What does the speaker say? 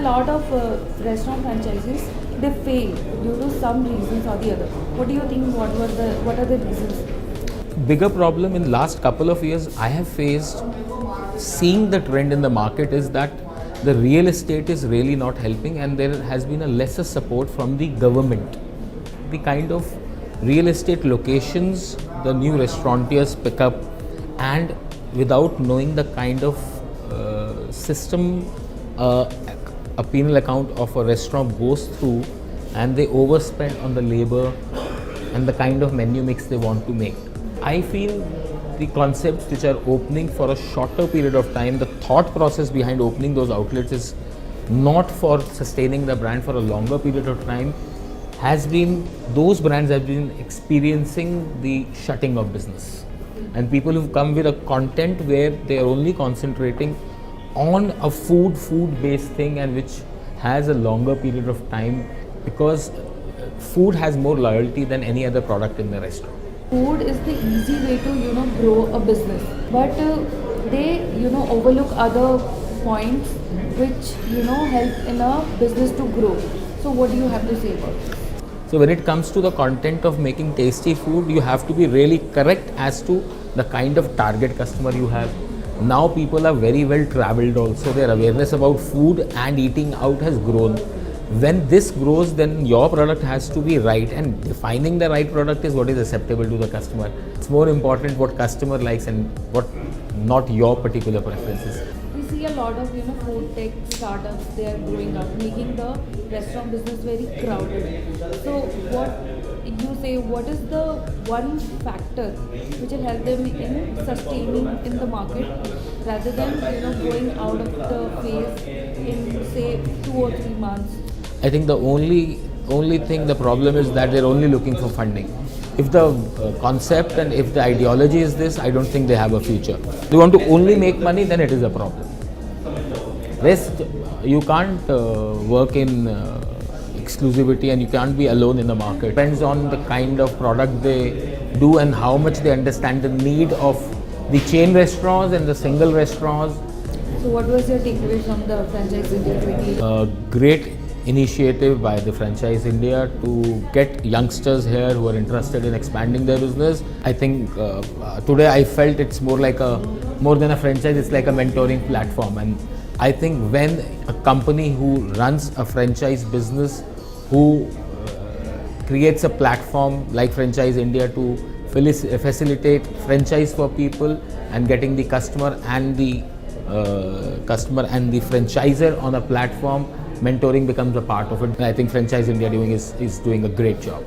lot of restaurant franchises, they fail due to some reasons or the other. What do you think? What are the reasons? Bigger problem in last couple of years I have faced seeing the trend in the market is that the real estate is really not helping, and there has been a lesser support from the government. The kind of real estate locations the new restaurateurs pick up, and without knowing the kind of system a penal account of a restaurant goes through, and they overspend on the labor and the kind of menu mix they want to make. I feel the concepts which are opening for a shorter period of time, the thought process behind opening those outlets is not for sustaining the brand for a longer period of time, has been, those brands have been experiencing the shutting of business. And people who've come with a content where they are only concentrating on a food-based thing, and which has a longer period of time, because food has more loyalty than any other product in the restaurant. Food is the easy way to grow a business, but they overlook other points which help in a business to grow. So what do you have to say about this? So when it comes to the content of making tasty food, you have to be really correct as to the kind of target customer you have. Now people are very well traveled also. Their awareness about food and eating out has grown. When this grows, then your product has to be right, and defining the right product is what is acceptable to the customer. It's more important what customer likes and what not your particular preferences. We see a lot of food tech startups. They are growing up, making the restaurant business very crowded. So what you say? What is the one factor which will help them in sustaining in the market, rather than going out of the phase in say 2 or 3 months? I think the only thing, the problem is that they're only looking for funding. If the concept and if the ideology is this, I don't think they have a future. If they want to only make money, then it is a problem. Rest, you can't work in exclusivity, and you can't be alone in the market. Depends on the kind of product they do and how much they understand the need of the chain restaurants and the single restaurants. So what was your takeaway from the Franchise India 2018? Great initiative by the Franchise India to get youngsters here who are interested in expanding their business. I think today I felt it's more than a franchise, it's like a mentoring platform. And I think when a company who runs a franchise business, who creates a platform like Franchise India to facilitate franchise for people and getting the customer and the franchisor on a platform, mentoring becomes a part of it. And I think Franchise India is doing a great job.